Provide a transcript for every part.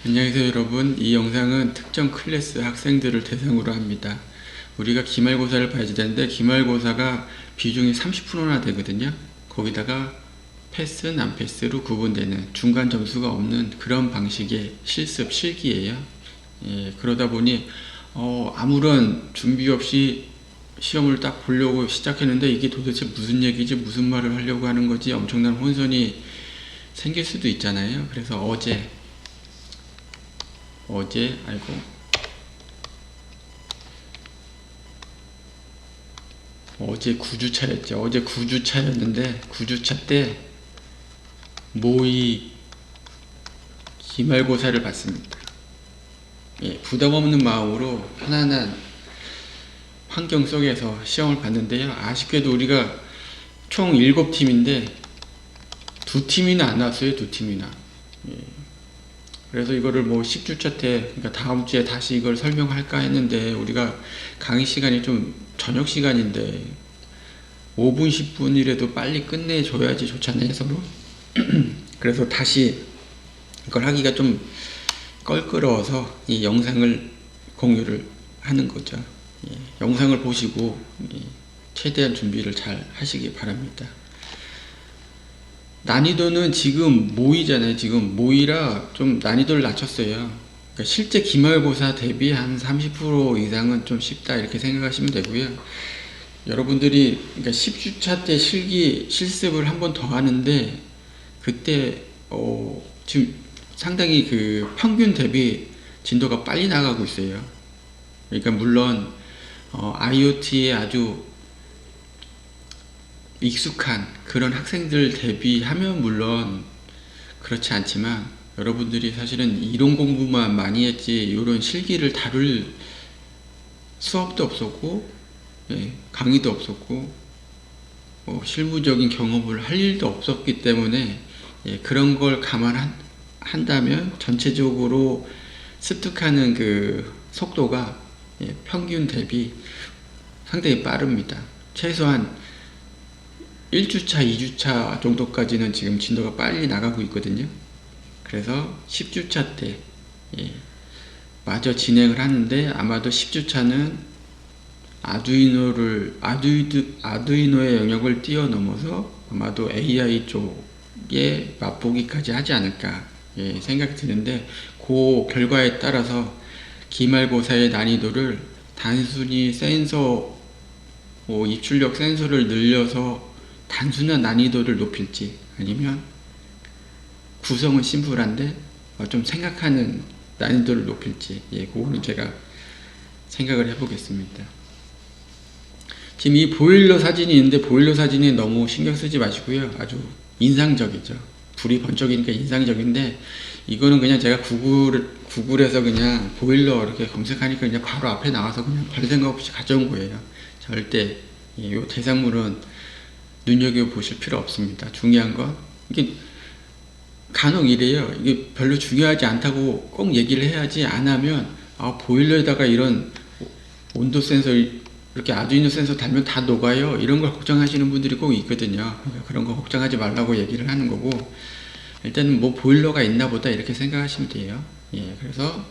안녕하세요 여러분. 이 영상은 특정 클래스 학생들을 대상으로 합니다. 우리가 기말고사를 봐야 되는데 기말고사가 비중이 30%나 되거든요. 거기다가 패스, 난패스로 구분되는 중간 점수가 없는 그런 방식의 실습, 실기예요. 그러다 보니 아무런 준비 없이 시험을 딱 보려고 시작했는데 이게 도대체 무슨 얘기지, 무슨 말을 하려고 하는 거지, 엄청난 혼선이 생길 수도 있잖아요. 그래서 어제 9주차였죠. 어제 9주차였는데 9주차 때 모의 기말고사를 봤습니다. 부담 없는 마음으로 편안한 환경 속에서 시험을 봤는데요. 아쉽게도 우리가 총 7팀인데 2팀이나 안 나왔어요. 2팀이나. 그래서 이거를 뭐 10주차 때, 그러니까 다음 주에 다시 이걸 설명할까 했는데, 우리가 강의 시간이 좀 저녁 시간인데, 5분, 10분이라도 빨리 끝내줘야지 좋잖아요, 서로. 그래서 다시 이걸 하기가 좀 껄끄러워서 이 영상을 공유를 하는 거죠. 영상을 보시고 최대한 준비를 잘 하시기 바랍니다. 난이도는 지금 모의잖아요. 지금 모의라 좀 난이도를 낮췄어요. 그러니까 실제 기말고사 대비 한 30% 이상은 좀 쉽다 이렇게 생각하시면 되고요. 여러분들이 그러니까 10주차 때 실습을 한 번 더 하는데 그때 지금 상당히 그 평균 대비 진도가 빨리 나가고 있어요. 그러니까 물론 IoT에 아주 익숙한 그런 학생들 대비하면 물론 그렇지 않지만 여러분들이 사실은 이론 공부만 많이 했지 이런 실기를 다룰 수업도 없었고 강의도 없었고 실무적인 경험을 할 일도 없었기 때문에 그런 걸 감안한다면 전체적으로 습득하는 그 속도가 평균 대비 상당히 빠릅니다. 최소한 1주차, 2주차 정도까지는 지금 진도가 빨리 나가고 있거든요. 그래서 10주차 때 마저 진행을 하는데 아마도 10주차는 아두이노의 영역을 뛰어넘어서 아마도 AI 쪽에 맛보기까지 하지 않을까 생각이 드는데 그 결과에 따라서 기말고사의 난이도를 단순히 센서 입출력 센서를 늘려서 단순한 난이도를 높일지 아니면 구성은 심플한데 좀 생각하는 난이도를 높일지 그거는 제가 생각을 해보겠습니다. 지금 이 보일러 사진이 있는데 보일러 사진에 너무 신경 쓰지 마시고요. 아주 인상적이죠. 불이 번쩍이니까 인상적인데 이거는 그냥 제가 구글에서 그냥 보일러 이렇게 검색하니까 그냥 바로 앞에 나와서 그냥 별 생각 없이 가져온 거예요. 절대 이 대상물은 눈여겨보실 필요 없습니다. 중요한 건 이게 간혹 이래요. 이게 별로 중요하지 않다고 꼭 얘기를 해야지 안 하면 보일러에다가 이런 온도 센서 이렇게 아두이노 센서 달면 다 녹아요. 이런 걸 걱정하시는 분들이 꼭 있거든요. 그러니까 그런 거 걱정하지 말라고 얘기를 하는 거고 일단은 뭐 보일러가 있나 보다 이렇게 생각하시면 돼요. 그래서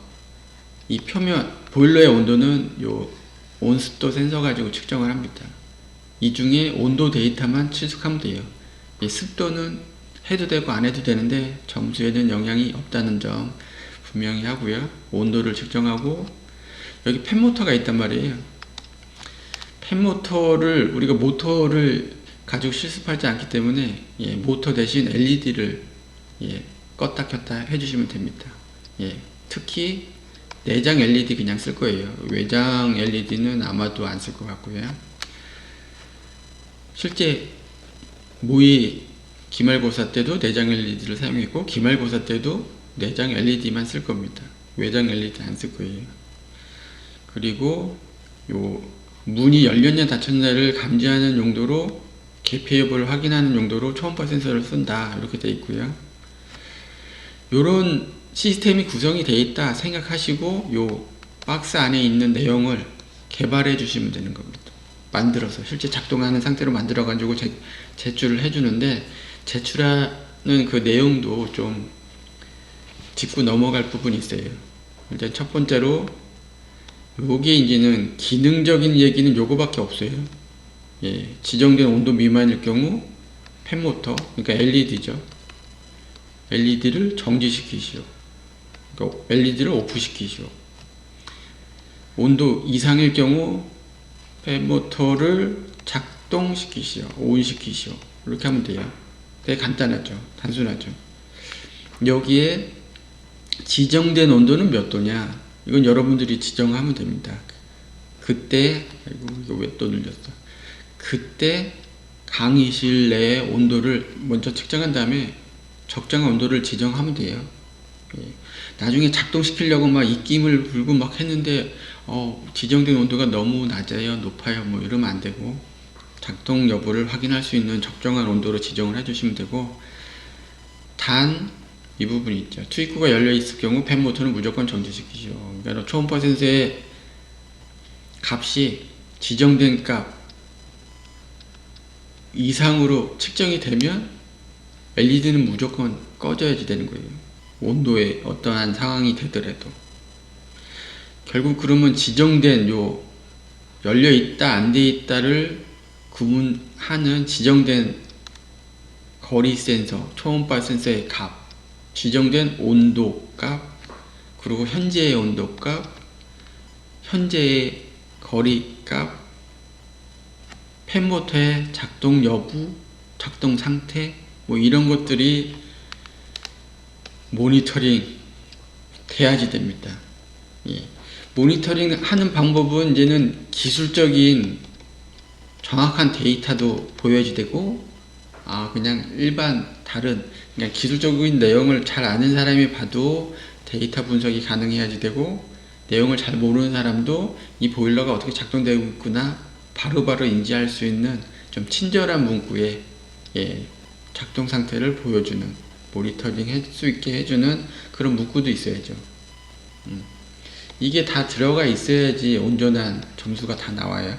이 표면 보일러의 온도는 요 온습도 센서 가지고 측정을 합니다. 이 중에 온도 데이터만 취득하면 돼요. 습도는 해도 되고 안 해도 되는데 점수에는 영향이 없다는 점 분명히 하고요. 온도를 측정하고 여기 팬모터가 있단 말이에요. 팬모터를 우리가 모터를 가지고 실습하지 않기 때문에 모터 대신 LED를 껐다 켰다 해주시면 됩니다. 특히 내장 LED 그냥 쓸 거예요. 외장 LED는 아마도 안 쓸 것 같고요. 실제 모의 기말고사 때도 내장 LED를 사용했고 기말고사 때도 내장 LED만 쓸 겁니다. 외장 LED 안 쓸 거예요. 그리고 요 문이 열렸냐 닫혔냐를 감지하는 용도로 개폐 여부를 확인하는 용도로 초음파 센서를 쓴다 이렇게 되어 있고요. 요런 시스템이 구성이 되어 있다 생각하시고 요 박스 안에 있는 내용을 개발해 주시면 되는 겁니다. 만들어서 실제 작동하는 상태로 만들어 가지고 제출을 해주는데 제출하는 그 내용도 좀 짚고 넘어갈 부분이 있어요. 일단 첫 번째로 요게 이제는 기능적인 얘기는 요거밖에 없어요. 예, 지정된 온도 미만일 경우 팬모터, 그러니까 LED죠. LED를 정지시키시오. 그러니까 LED를 오프시키시오. 온도 이상일 경우 팬모터를 작동시키시오. 온시키시오. 이렇게 하면 돼요. 되게 간단하죠. 단순하죠. 여기에 지정된 온도는 몇 도냐? 이건 여러분들이 지정하면 됩니다. 그때, 아이고, 이거 왜 또 늘렸어? 그때 강의실 내의 온도를 먼저 측정한 다음에 적정한 온도를 지정하면 돼요. 예. 나중에 작동시키려고 막 입김을 불고 막 했는데, 지정된 온도가 너무 낮아요, 높아요, 뭐 이러면 안 되고, 작동 여부를 확인할 수 있는 적정한 온도로 지정을 해주시면 되고, 단, 이 부분이 있죠. 투입구가 열려있을 경우 팬모터는 무조건 정지시키시오. 그러니까 초음파 센서의 값이 지정된 값 이상으로 측정이 되면 LED는 무조건 꺼져야지 되는 거예요. 온도에 어떠한 상황이 되더라도. 결국 그러면 지정된 요 열려있다 안 돼 있다를 구분하는 지정된 거리 센서, 초음파 센서의 값, 지정된 온도 값, 그리고 현재의 온도 값, 현재의 거리 값, 팬모터의 작동 여부, 작동 상태, 뭐 이런 것들이 모니터링 돼야지 됩니다. 예. 모니터링 하는 방법은 이제는 기술적인 정확한 데이터도 보여야지 되고, 그냥 일반 다른 그냥 기술적인 내용을 잘 아는 사람이 봐도 데이터 분석이 가능해야지 되고, 내용을 잘 모르는 사람도 이 보일러가 어떻게 작동되고 있구나 바로바로 인지할 수 있는 좀 친절한 문구의 작동 상태를 보여주는, 모니터링 할 수 있게 해주는 그런 문구도 있어야죠. 이게 다 들어가 있어야지 온전한 점수가 다 나와요.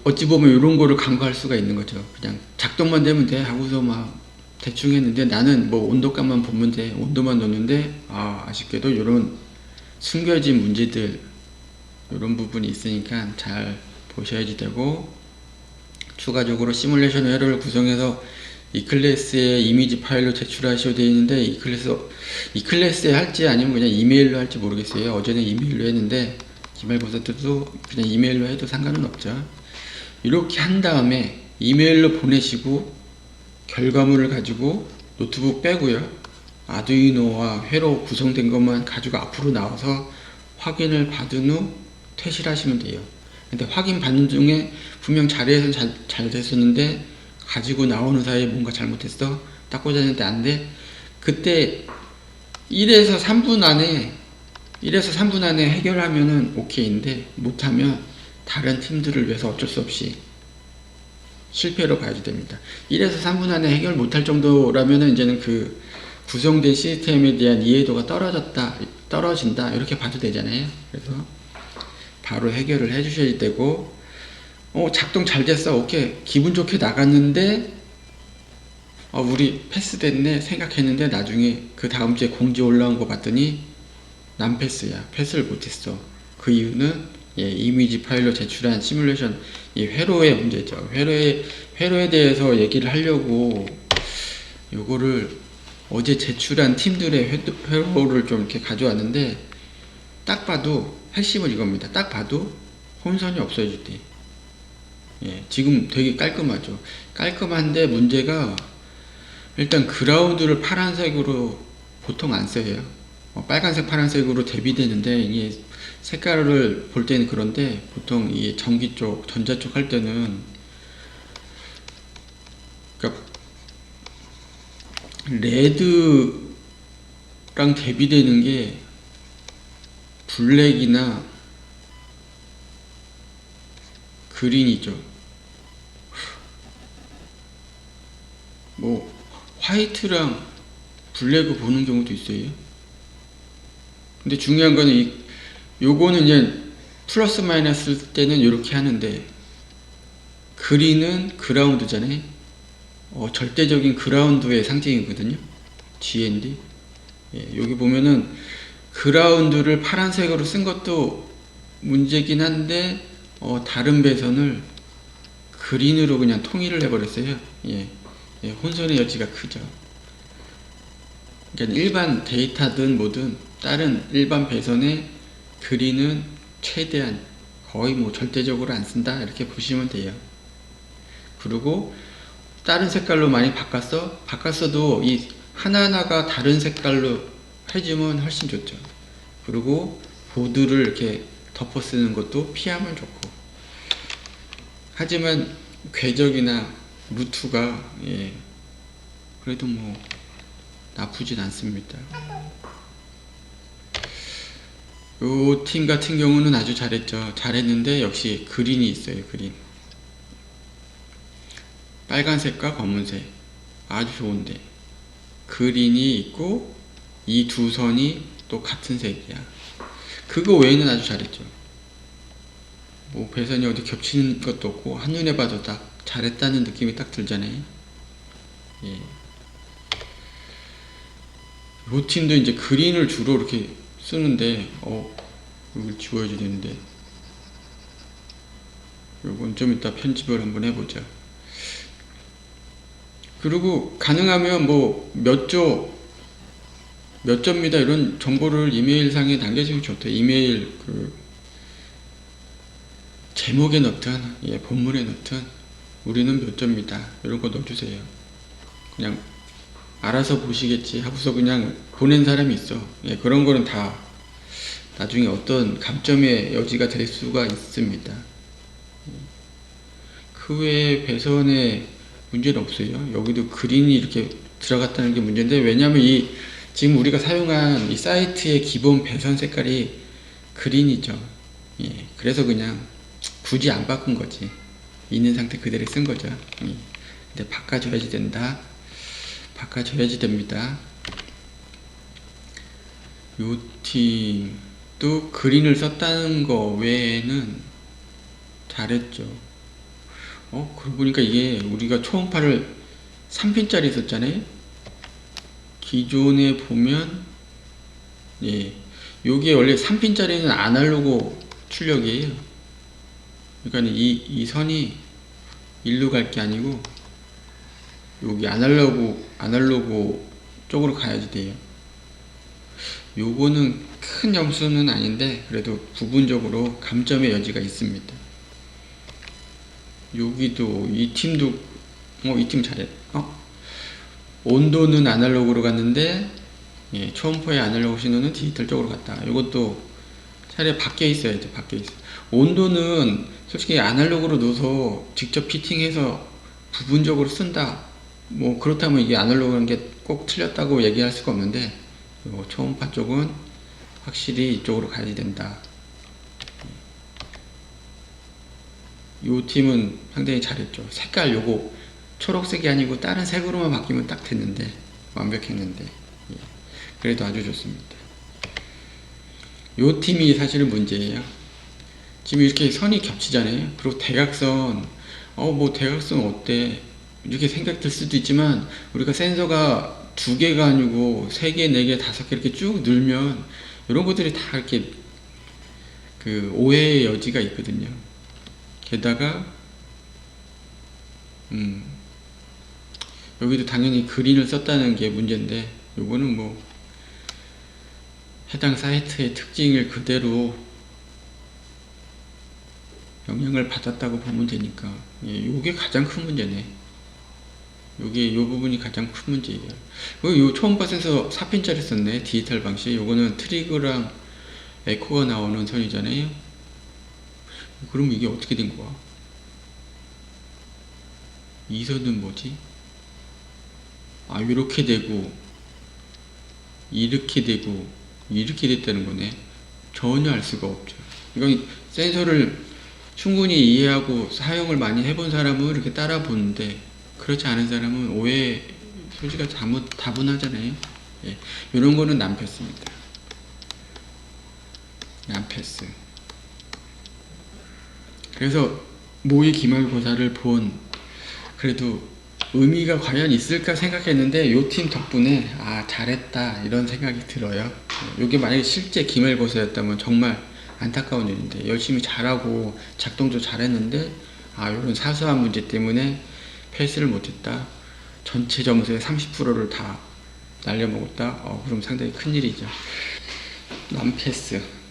어찌 보면 이런 거를 간과할 수가 있는 거죠. 그냥 작동만 되면 돼 하고서 막 대충 했는데, 나는 뭐 온도값만 보면 돼, 온도만 넣는데 아쉽게도 이런 숨겨진 문제들, 이런 부분이 있으니까 잘 보셔야지 되고, 추가적으로 시뮬레이션 회로를 구성해서 이클래스에 이미지 파일로 제출하셔야 되어 있는데, 이클래스에 할지 아니면 그냥 이메일로 할지 모르겠어요. 어제는 이메일로 했는데 기말고사들도 그냥 이메일로 해도 상관은 없죠. 이렇게 한 다음에 이메일로 보내시고 결과물을 가지고 노트북 빼고요, 아두이노와 회로 구성된 것만 가지고 앞으로 나와서 확인을 받은 후 퇴실 하시면 돼요. 근데 확인 받는 중에 분명 자리에서 잘 됐었는데 가지고 나오는 사이에 뭔가 잘못했어, 딱 꽂았는데 안 돼. 그때 1에서 3분 안에 해결하면은 오케이인데, 못하면 다른 팀들을 위해서 어쩔 수 없이 실패로 봐야지 됩니다. 1에서 3분 안에 해결 못할 정도라면은 이제는 그 구성된 시스템에 대한 이해도가 떨어진다 이렇게 봐도 되잖아요. 그래서 바로 해결을 해주셔야 되고, 작동 잘 됐어, 오케이, 기분 좋게 나갔는데 우리 패스 됐네 생각했는데 나중에 그 다음 주에 공지 올라온 거 봤더니 난 패스야, 패스를 못했어. 그 이유는 이미지 파일로 제출한 시뮬레이션 회로의 문제죠. 회로에 대해서 얘기를 하려고 요거를 어제 제출한 팀들의 회로를 좀 이렇게 가져왔는데, 딱 봐도 핵심은 이겁니다. 딱 봐도 혼선이 없어질 때, 지금 되게 깔끔하죠. 깔끔한데 문제가, 일단 그라운드를 파란색으로 보통 안 써요. 빨간색 파란색으로 대비되는데, 이게 색깔을 볼 때는 그런데 보통 이 전기 쪽, 전자 쪽 할 때는, 그러니까 레드랑 대비되는 게 블랙이나 그린이죠. 뭐 화이트랑 블랙을 보는 경우도 있어요. 근데 중요한 거는 요거는 이제 플러스 마이너스 때는 이렇게 하는데, 그린은 그라운드잖아요. 절대적인 그라운드의 상징이거든요. GND. 여기 보면은 그라운드를 파란색으로 쓴 것도 문제긴 한데 다른 배선을 그린으로 그냥 통일을 해버렸어요. 혼선의 여지가 크죠. 그러니까 일반 데이터든 뭐든 다른 일반 배선에 그린은 최대한 거의 뭐 절대적으로 안 쓴다 이렇게 보시면 돼요. 그리고 다른 색깔로 많이 바꿨어도 이 하나하나가 다른 색깔로 해주면 훨씬 좋죠. 그리고 보드를 이렇게 덮어 쓰는 것도 피하면 좋고. 하지만 궤적이나 루트가 그래도 뭐 나쁘진 않습니다. 요 팀 같은 경우는 아주 잘했는데 역시 그린이 있어요. 그린 빨간색과 검은색 아주 좋은데 그린이 있고 이 두 선이 또 같은 색이야. 그거 외에는 아주 잘했죠. 뭐 배선이 어디 겹치는 것도 없고 한눈에 봐도 딱 잘했다는 느낌이 딱 들잖아요. 요 팀도 이제 그린을 주로 이렇게 쓰는데 이걸 지워야지 되는데 요건 좀 이따 편집을 한번 해보자. 그리고 가능하면 뭐 몇 점이다 이런 정보를 이메일상에 남겨주면 좋대. 이메일 제목에 넣든 본문에 넣든 우리는 몇 점이다 이런 거 넣어주세요. 그냥 알아서 보시겠지 하고서 그냥 보낸 사람이 있어. 그런 거는 다 나중에 어떤 감점의 여지가 될 수가 있습니다. 그 외에 배선에 문제는 없어요. 여기도 그린이 이렇게 들어갔다는 게 문제인데, 왜냐하면 지금 우리가 사용한 이 사이트의 기본 배선 색깔이 그린이죠. 그래서 그냥 굳이 안 바꾼 거지. 있는 상태 그대로 쓴 거죠. 근데 바꿔줘야지 된다. 바꿔줘야지 됩니다. 요 팀도 그린을 썼다는 거 외에는 잘했죠. 그러고 보니까 이게 우리가 초음파를 3핀짜리 썼잖아요. 기존에 보면 요게 원래 3핀짜리는 아날로그 출력이에요. 그러니까 이 선이 일로 갈 게 아니고 여기 아날로그 쪽으로 가야지 돼요. 요거는 큰 점수는 아닌데 그래도 부분적으로 감점의 여지가 있습니다. 여기도 이 팀도 이 팀 잘해. 온도는 아날로그로 갔는데 초음파의 아날로그 신호는 디지털 쪽으로 갔다. 이것도 차라리 밖에 있어야죠. 밖에 있어. 온도는 솔직히 아날로그로 넣어서 직접 피팅해서 부분적으로 쓴다. 뭐 그렇다면 이게 아날로그라는 게 꼭 틀렸다고 얘기할 수가 없는데 초음파 쪽은 확실히 이쪽으로 가야 된다. 이 팀은 상당히 잘했죠. 색깔 요거 초록색이 아니고 다른 색으로만 바뀌면 딱 됐는데 완벽했는데 그래도 아주 좋습니다. 이 팀이 사실은 문제예요. 지금 이렇게 선이 겹치잖아요. 그리고 대각선 뭐 대각선 어때 이렇게 생각될 수도 있지만 우리가 센서가 2개가 아니고 3개, 4개, 5개 이렇게 쭉 늘면 이런 것들이 다 이렇게 오해의 여지가 있거든요. 게다가 여기도 당연히 그린을 썼다는 게 문제인데 요거는 뭐 해당 사이트의 특징을 그대로 영향을 받았다고 보면 되니까 요게 가장 큰 문제네. 요 부분이 가장 큰 문제예요. 요 초음파 센서 4핀짜리 썼네. 디지털 방식. 요거는 트리그랑 에코가 나오는 선이잖아요. 그럼 이게 어떻게 된 거야? 이 선은 뭐지? 요렇게 되고 이렇게 되고 이렇게 됐다는 거네. 전혀 알 수가 없죠. 이건 센서를 충분히 이해하고 사용을 많이 해본 사람은 이렇게 따라 보는데 그렇지 않은 사람은 오해 소지가 다분하잖아요. 이런 거는 난패스입니다. 난패스. 그래서 모의 기말고사를 본 그래도 의미가 과연 있을까 생각했는데 요 팀 덕분에 잘했다 이런 생각이 들어요. 요게 만약에 실제 기말고사였다면 정말 안타까운 일인데 열심히 잘하고 작동도 잘했는데 요런 사소한 문제 때문에 패스를 못했다. 전체 점수의 30%를 다 날려먹었다. 그럼 상당히 큰일이죠.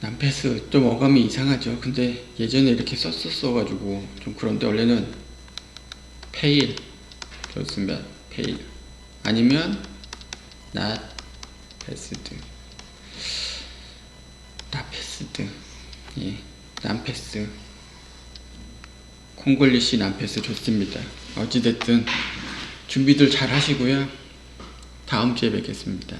남패스 좀 어감이 이상하죠. 근데 예전에 이렇게 썼었어가지고 좀 그런데 원래는 fail 좋습니다. fail 아니면 not passed 예, 난패스 콩글리시 난패스 좋습니다. 어찌됐든 준비들 잘 하시고요. 다음 주에 뵙겠습니다.